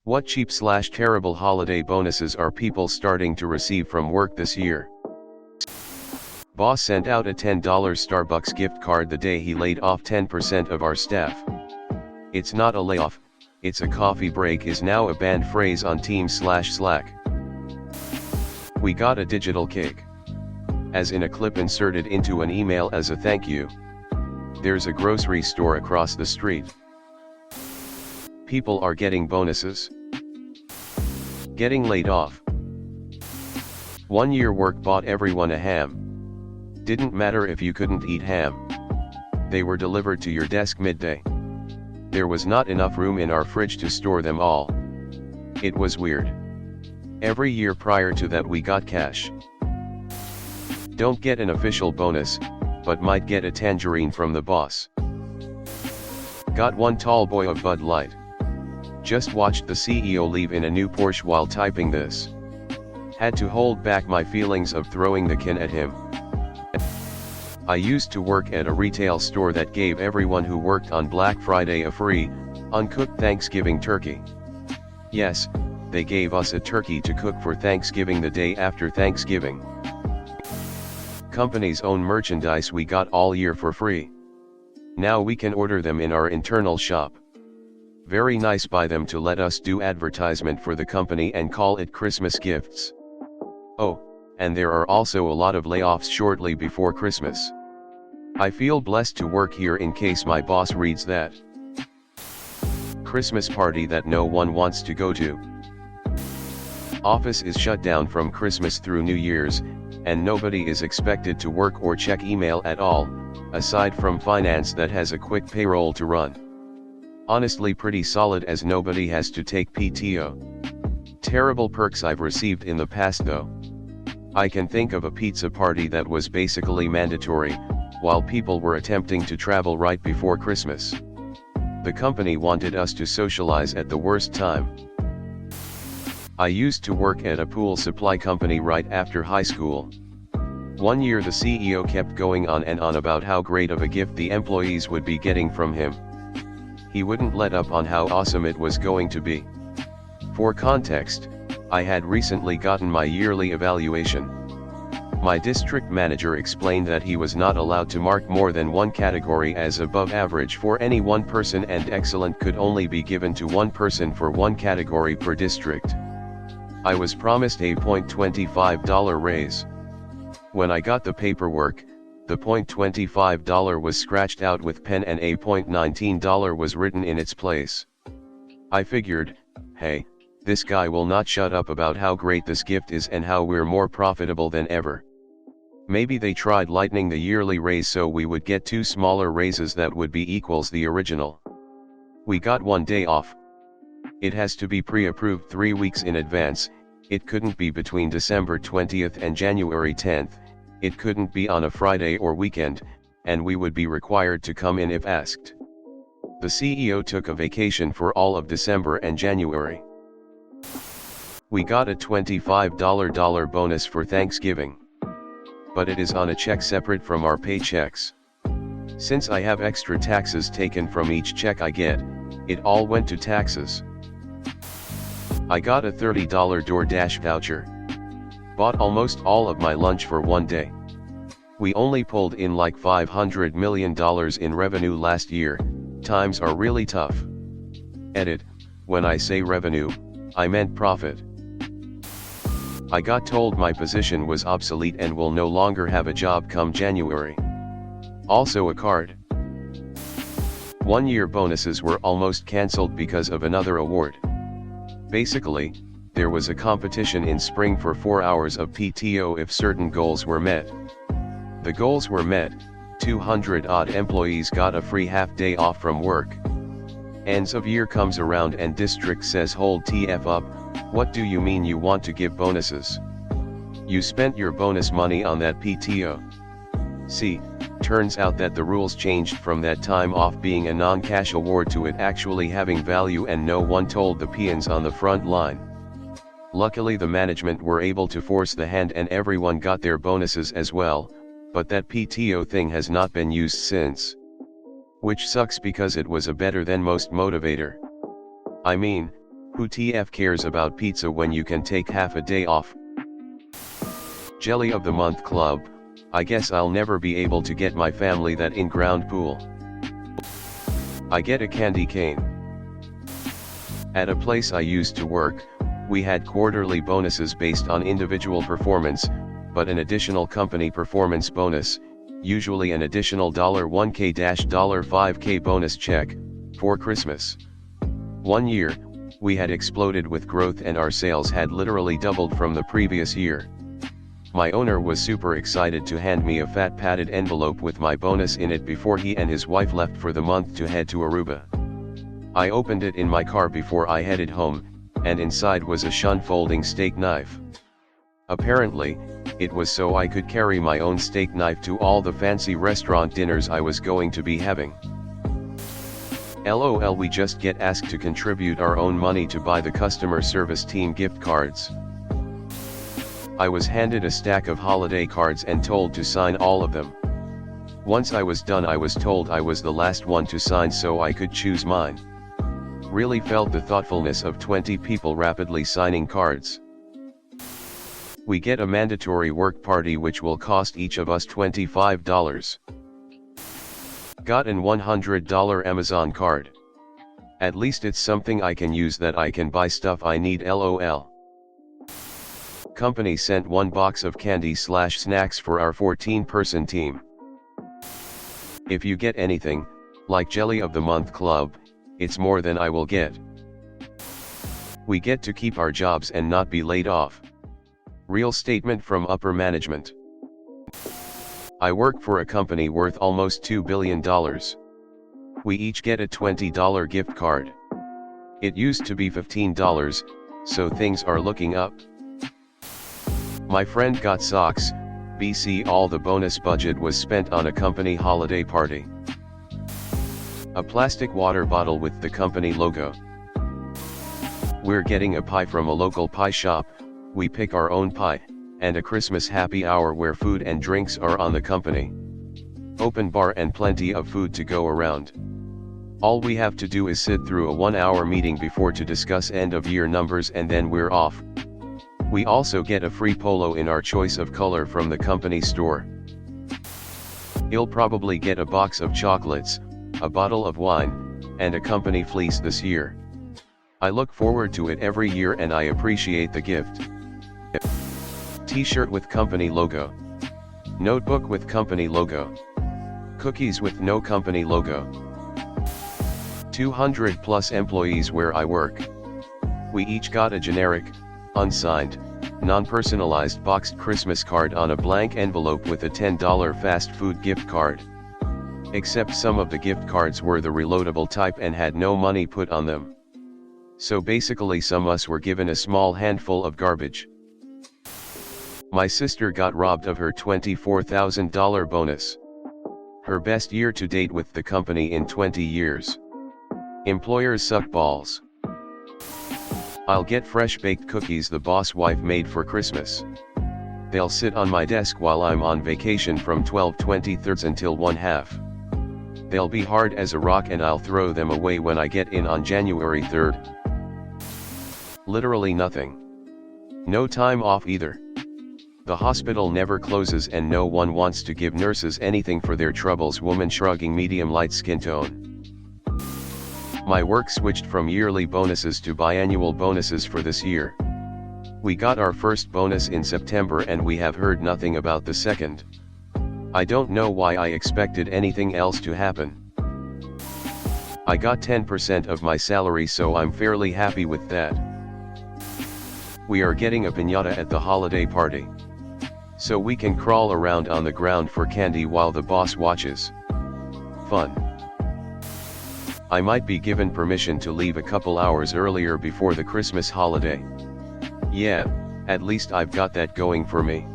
What cheap/terrible holiday bonuses are people starting to receive from work this year? Boss sent out a $10 Starbucks gift card the day he laid off 10% of our staff. It's not a layoff, it's a coffee break is now a banned phrase on Teams/Slack. We got a digital cake. As in a clip inserted into an email as a thank you. There's a grocery store across the street. People are getting bonuses. Getting laid off. 1 year work bought everyone a ham. Didn't matter if you couldn't eat ham. They were delivered to your desk midday. There was not enough room in our fridge to store them all. It was weird. Every year prior to that we got cash. Don't get an official bonus, but might get a tangerine from the boss. Got one tall boy of Bud Light. Just watched the CEO leave in a new Porsche while typing this. Had to hold back my feelings of throwing the can at him. I used to work at a retail store that gave everyone who worked on Black Friday a free, uncooked Thanksgiving turkey. Yes, they gave us a turkey to cook for Thanksgiving the day after Thanksgiving. Company's own merchandise we got all year for free. Now we can order them in our internal shop. Very nice by them to let us do advertisement for the company and call it Christmas gifts. Oh, and there are also a lot of layoffs shortly before Christmas. I feel blessed to work here in case my boss reads that. Christmas party that no one wants to go to. Office is shut down from Christmas through New Year's, and nobody is expected to work or check email at all, aside from finance that has a quick payroll to run. Honestly pretty solid as nobody has to take PTO. Terrible perks I've received in the past though. I can think of a pizza party that was basically mandatory, while people were attempting to travel right before Christmas. The company wanted us to socialize at the worst time. I used to work at a pool supply company right after high school. 1 year the CEO kept going on and on about how great of a gift the employees would be getting from him. He wouldn't let up on how awesome it was going to be. For context, I had recently gotten my yearly evaluation. My district manager explained that he was not allowed to mark more than one category as above average for any one person and excellent could only be given to one person for one category per district. I was promised a $0.25 raise. When I got the paperwork, the $0.25 was scratched out with pen and a $0.19 was written in its place. I figured, hey, this guy will not shut up about how great this gift is and how we're more profitable than ever. Maybe they tried lightening the yearly raise so we would get 2 smaller raises that would be equals the original. We got 1 day off. It has to be pre-approved 3 weeks in advance, it couldn't be between December 20th and January 10th, it couldn't be on a Friday or weekend, and we would be required to come in if asked. The CEO took a vacation for all of December and January. We got a $25 bonus for Thanksgiving. But it is on a check separate from our paychecks. Since I have extra taxes taken from each check I get, it all went to taxes. I got a $30 DoorDash voucher. Bought almost all of my lunch for 1 day. We only pulled in like $500 million in revenue last year, times are really tough. Edit, when I say revenue, I meant profit. I got told my position was obsolete and will no longer have a job come January. Also a card. 1 year bonuses were almost cancelled because of another award. Basically, there was a competition in spring for 4 hours of PTO if certain goals were met. The goals were met, 200 odd employees got a free half day off from work. Ends of year comes around and district says hold TF up, what do you mean you want to give bonuses? You spent your bonus money on that PTO. See, turns out that the rules changed from that time off being a non-cash award to it actually having value and no one told the peons on the front line. Luckily the management were able to force the hand and everyone got their bonuses as well, but that PTO thing has not been used since. Which sucks because it was a better than most motivator. I mean, Who TF cares about pizza when you can take half a day off? Jelly of the Month Club, I guess I'll never be able to get my family that in-ground pool. I get a candy cane. At a place I used to work, we had quarterly bonuses based on individual performance, but an additional company performance bonus, usually an additional $1K-$5K bonus check, for Christmas. One year, we had exploded with growth and our sales had literally doubled from the previous year. My owner was super excited to hand me a fat padded envelope with my bonus in it before he and his wife left for the month to head to Aruba. I opened it in my car before I headed home, and inside was a shun folding steak knife. Apparently, it was so I could carry my own steak knife to all the fancy restaurant dinners I was going to be having. LOL, we just get asked to contribute our own money to buy the customer service team gift cards. I was handed a stack of holiday cards and told to sign all of them. Once I was done, I was told I was the last one to sign so I could choose mine. Really felt the thoughtfulness of 20 people rapidly signing cards. We get a mandatory work party which will cost each of us $25. Got an $100 Amazon card. At least it's something I can use that I can buy stuff I need, LOL. Company sent 1 box of candy/snacks for our 14-person team. If you get anything, like Jelly of the Month Club, it's more than I will get. We get to keep our jobs and not be laid off. Real statement from upper management. I work for a company worth almost $2 billion. We each get a $20 gift card. It used to be $15, so things are looking up. My friend got socks, BC all the bonus budget was spent on a company holiday party. A plastic water bottle with the company logo. We're getting a pie from a local pie shop, we pick our own pie, and a Christmas happy hour where food and drinks are on the company. Open bar and plenty of food to go around. All we have to do is sit through a 1-hour meeting before to discuss end of year numbers and then we're off. We also get a free polo in our choice of color from the company store. You'll probably get a box of chocolates, a bottle of wine, and a company fleece this year. I look forward to it every year and I appreciate the gift. T-shirt with company logo. Notebook with company logo. Cookies with no company logo. 200 plus employees where I work. We each got a generic, unsigned, non-personalized boxed Christmas card on a blank envelope with a $10 fast food gift card. Except some of the gift cards were the reloadable type and had no money put on them. So basically some us were given a small handful of garbage. My sister got robbed of her $24,000 bonus. Her best year to date with the company in 20 years. Employers suck balls. I'll get fresh baked cookies the boss wife made for Christmas. They'll sit on my desk while I'm on vacation from 12/23 until 1/2. They'll be hard as a rock and I'll throw them away when I get in on January 3rd. Literally nothing. No time off either. The hospital never closes and no one wants to give nurses anything for their troubles. Woman shrugging, medium light skin tone. My work switched from yearly bonuses to biannual bonuses for this year. We got our first bonus in September and we have heard nothing about the second. I don't know why I expected anything else to happen. I got 10% of my salary, so I'm fairly happy with that. We are getting a piñata at the holiday party. So we can crawl around on the ground for candy while the boss watches. Fun. I might be given permission to leave a couple hours earlier before the Christmas holiday. Yeah, at least I've got that going for me.